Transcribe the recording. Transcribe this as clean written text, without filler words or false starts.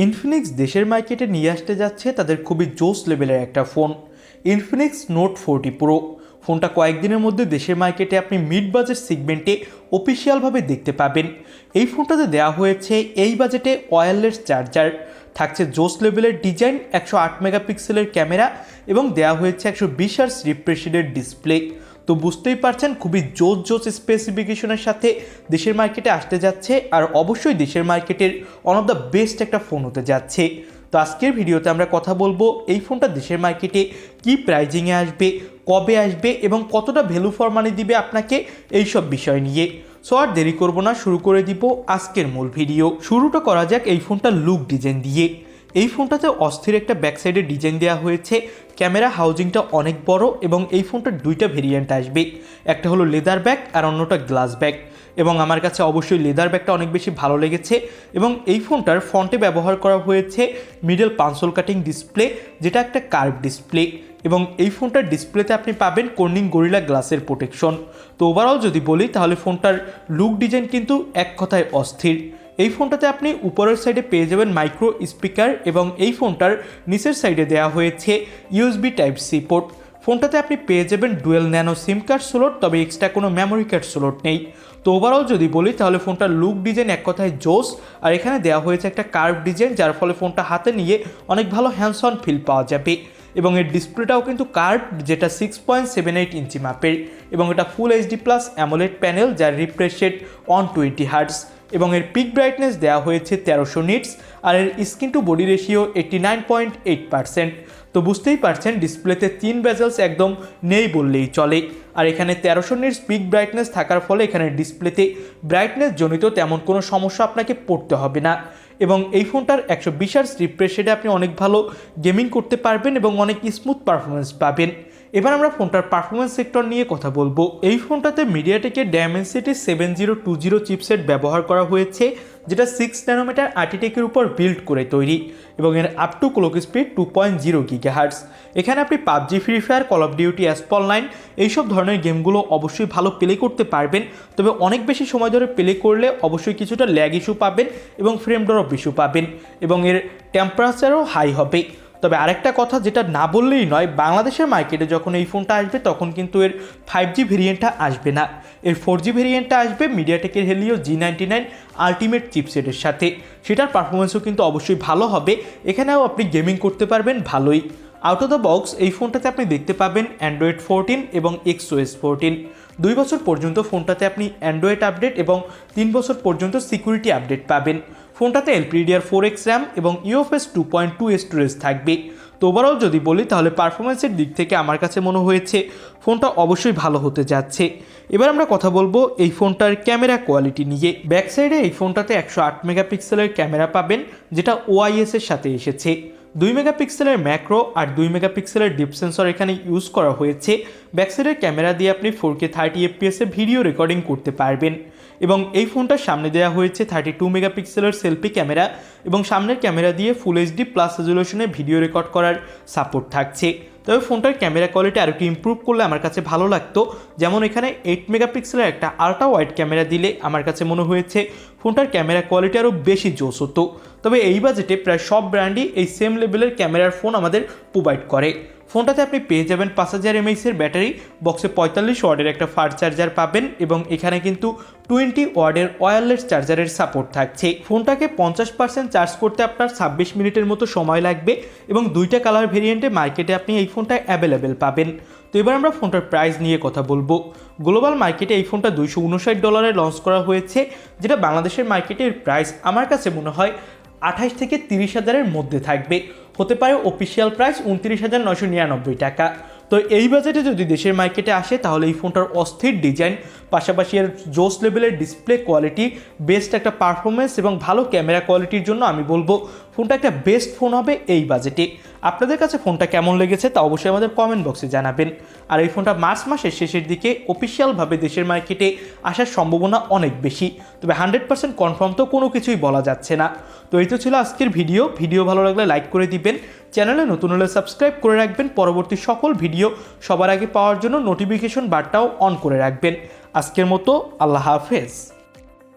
Infinix দেশের মার্কেটে নিয়ে আসতে যাচ্ছে তাদের খুবই জোস লেভেলের একটা ফোন ইনফিনিক্স নোট 40 প্রো। ফোনটা কয়েকদিনের মধ্যে দেশের মার্কেটে আপনি মিড বাজেট সেগমেন্টে অফিসিয়ালভাবে দেখতে পাবেন। এই ফোনটাতে দেওয়া হয়েছে এই বাজেটে ওয়্যারলেস চার্জার, থাকছে জোস লেভেলের ডিজাইন, 108 মেগাপিক্সেলের ক্যামেরা এবং দেওয়া হয়েছে 120 হার্জ রিফ্রেশ রেটের ডিসপ্লে। তো বুঝতেই পারছেন খুবই জোস স্পেসিফিকেশনের সাথে দেশের মার্কেটে আসতে যাচ্ছে, আর অবশ্যই দেশের মার্কেটের ওয়ান অফ দ্য বেস্ট একটা ফোন হতে যাচ্ছে। তো আজকের ভিডিওতে আমরা কথা বলবো এই ফোনটা দেশের মার্কেটে কি প্রাইজিংয়ে আসবে, কবে আসবে এবং কতটা ভ্যালু ফর মানি দিবে আপনাকে, এইসব বিষয় নিয়ে। সো আর দেরি করবো না, শুরু করে দিব আজকের মূল ভিডিও। শুরুটা করা যাক এই ফোনটার লুক ডিজাইন দিয়ে। এই ফোনটাতে অস্থির একটা ব্যাক সাইডে ডিজাইন দেওয়া হয়েছে, ক্যামেরা হাউজিংটা অনেক বড় এবং এই ফোনটার দুইটা ভেরিয়েন্ট আসবে, একটা হলো লেদার ব্যাক আর অন্যটা গ্লাস ব্যাক। এবং আমার কাছে অবশ্যই লেদার ব্যাগটা অনেক বেশি ভালো লেগেছে এবং এই ফোনটার ফ্রন্টে ব্যবহার করা হয়েছে মিডল পানসোল কাটিং ডিসপ্লে, যেটা একটা কার্ভ ডিসপ্লে। এবং এই ফোনটার ডিসপ্লেতে আপনি পাবেন কর্নিং গরিলা গ্লাসের প্রোটেকশন। তো ওভারঅল যদি বলি তাহলে ফোনটার লুক ডিজাইন কিন্তু এক কথায় অস্থির। এই ফোনটাতে আপনি উপরের সাইডে পেয়ে যাবেন মাইক্রো স্পিকার এবং এই ফোনটার নিচের সাইডে দেওয়া হয়েছে ইউএসবি টাইপ সি পোর্ট। ফোনটাতে আপনি পেয়ে যাবেন ডুয়েল ন্যানো সিম কার্ড স্লট, তবে এক্সট্রা কোনো মেমোরি কার্ড স্লট নেই। তো ওভারঅল যদি বলি তাহলে ফোনটার লুক ডিজাইন এক কথায় জোস, আর এখানে দেওয়া হয়েছে একটা কার্ভ ডিজাইন, যার ফলে ফোনটা হাতে নিয়ে অনেক ভালো হ্যান্ডস অন ফিল পাওয়া যাবে। এবং এর ডিসপ্লেটাও কিন্তু কার্ভ, যেটা 6.78 ইঞ্চি মাপের এবং এটা ফুল এইচডি প্লাস অ্যামোলেড প্যানেল, যার রিফ্রেশ রেট 120 হার্টজ এবং এর পিক ব্রাইটনেস দেওয়া হয়েছে 1300 নিটস, আর এর স্ক্রিন টু বডি রেশিও 89.8%। তো বুঝতেই পারছেন ডিসপ্লেতে 3 বেজেলস একদম নেই বললেই চলে, আর এখানে 1300 নিটস পিক ব্রাইটনেস থাকার ফলে এখানে ডিসপ্লেতে ব্রাইটনেস জনিত তেমন কোনো সমস্যা আপনাকে পড়তে হবে না। এবং এই ফোনটার 120 হার্জ রিফ্রেশ রেটে আপনি অনেক ভালো গেমিং করতে পারবেন এবং অনেক স্মুথ পারফরমেন্স পাবেন। এবার আমরা ফোনটার পারফরমেন্স সেক্টর নিয়ে কথা বলবো। এই ফোনটাতে মিডিয়াটেকের ডায়মেনসিটি 7020 চিপসেট ব্যবহার করা হয়েছে, যেটা 6 ন্যানোমিটার আর্কিটেক্টের উপর বিল্ড করে তৈরি এবং এর up to clock speed 2.0 gigahertz. এখানে আপনি PUBG, free fire, call of duty, অ্যাসপল 9 এইসব ধরনের গেমগুলো অবশ্যই ভালো প্লে করতে পারবেন, তবে অনেক বেশি সময় ধরে প্লে করলে অবশ্যই কিছুটা ল্যাগ ইস্যু পাবেন এবং ফ্রেম ড্রপ ইস্যু পাবেন এবং এর টেম্পারেচারও হাই হবে। তবে আরেকটা কথা যেটা না বললেই নয়, বাংলাদেশের মার্কেটে যখন এই ফোনটা আসবে তখন কিন্তু এর 5G ভেরিয়েন্টটা আসবে না, এর 4G ভেরিয়েন্টটা আসবে মিডিয়াটেকের হেলিও G99 আলটিমেট চিপসেটের সাথে। সেটার পারফরমেন্সও কিন্তু অবশ্যই ভালো হবে, এখানেও আপনি গেমিং করতে পারবেন ভালোই। আউট অফ দ্য বক্স এই ফোনটাতে আপনি দেখতে পাবেন অ্যান্ড্রয়েড 14 এবং XOS 14। 2 বছর পর্যন্ত ফোনটাতে আপনি অ্যান্ড্রয়েড আপডেট এবং 3 বছর পর্যন্ত সিকিউরিটি আপডেট পাবেন। ফোনটাতে LPDDR4X র্যাম এবং UFS 2.2 স্টোরেজ থাকবে। তো ওভারঅল যদি বলি তাহলে পারফরমেন্সের দিক থেকে আমার কাছে মনে হয়েছে ফোনটা অবশ্যই ভালো হতে যাচ্ছে। এবার আমরা কথা বলবো এই ফোনটার ক্যামেরা কোয়ালিটি নিয়ে। ব্যাক সাইডে এই ফোনটাতে 108 মেগাপিক্সেলের ক্যামেরা পাবেন, যেটা OIS এর সাথে এসেছে। 2 মেগাপিক্সেলের ম্যাক্রো আর 2 মেগাপিক্সেলের ডিপ সেন্সর এখানে ইউজ করা হয়েছে। ব্যাকসাইডের ক্যামেরা দিয়ে আপনি 4K 30 FPS এ ভিডিও রেকর্ডিং করতে পারবেন এবং এই ফোনটার সামনে দেওয়া হয়েছে 32 মেগাপিক্সেলের সেলফি ক্যামেরা এবং সামনের ক্যামেরা দিয়ে ফুল এইচডি প্লাস রেজুলেশনে ভিডিও রেকর্ড করার সাপোর্ট থাকছে। তবে ফোনটার ক্যামেরা কোয়ালিটি আরও একটু ইম্প্রুভ করলে আমার কাছে ভালো লাগতো, যেমন এখানে 8 মেগাপিক্সেলের একটা আলট্রা ওয়াইড ক্যামেরা দিলে আমার কাছে মনে হয়েছে ফোনটার ক্যামেরা কোয়ালিটি আরও বেশি জোস হতো। তবে এই বাজেটে প্রায় সব ব্র্যান্ডই এই সেম লেভেলের ক্যামেরার ফোন আমাদের প্রোভাইড করে। ফোনটাতে আপনি পেয়ে যাবেন 5000 mAh ব্যাটারি, বক্সে 45 ওয়াটের একটা ফাস্ট চার্জার পাবেন এবং এখানে কিন্তু 20 ওয়াটের ওয়্যারলেস চার্জারের সাপোর্ট থাকছে। ফোনটাকে 50% চার্জ করতে আপনার 26 মিনিটের মতো সময় লাগবে এবং দুইটা কালার ভেরিয়েন্টে মার্কেটে আপনি এই ফোনটা অ্যাভেলেবেল পাবেন। তো এবার আমরা ফোনটার প্রাইস নিয়ে কথা বলবো। গ্লোবাল মার্কেটে এই ফোনটা $259 লঞ্চ করা হয়েছে, যেটা বাংলাদেশের মার্কেটের প্রাইস আমার কাছে মনে হয় 28 থেকে 30 হাজারের মধ্যে থাকবে, হতে পারে অফিসিয়াল প্রাইস 29,999 টাকা। তো এই বাজেটে যদি দেশের মার্কেটে আসে তাহলে এই ফোনটার অস্থির ডিজাইন, পাশাপাশি এর জোস লেভেলের ডিসপ্লে কোয়ালিটি, বেস্ট একটা পারফরমেন্স এবং ভালো ক্যামেরা কোয়ালিটির জন্য আমি বলবো ফোনটা একটা বেস্ট ফোন হবে এই বাজেটে। আপনাদের কাছে ফোনটা কেমন লেগেছে তা অবশ্যই আমাদের কমেন্ট বক্সে জানাবেন। আর এই ফোনটা মার্চ মাসের শেষের দিকে অফিসিয়ালভাবে দেশের মার্কেটে আসার সম্ভাবনা অনেক বেশি, তবে 100% কনফার্ম তো কোনো কিছুই বলা যাচ্ছে না। তো এই তো ছিল আজকের ভিডিও ভালো লাগলে লাইক করে দিবেন, চ্যানেলে নতুন হলে সাবস্ক্রাইব করে রাখবেন, পরবর্তী সকল ভিডিও সবার আগে পাওয়ার জন্য নোটিফিকেশন বারটাও অন করে রাখবেন। আজকের মতো আল্লাহ হাফেজ।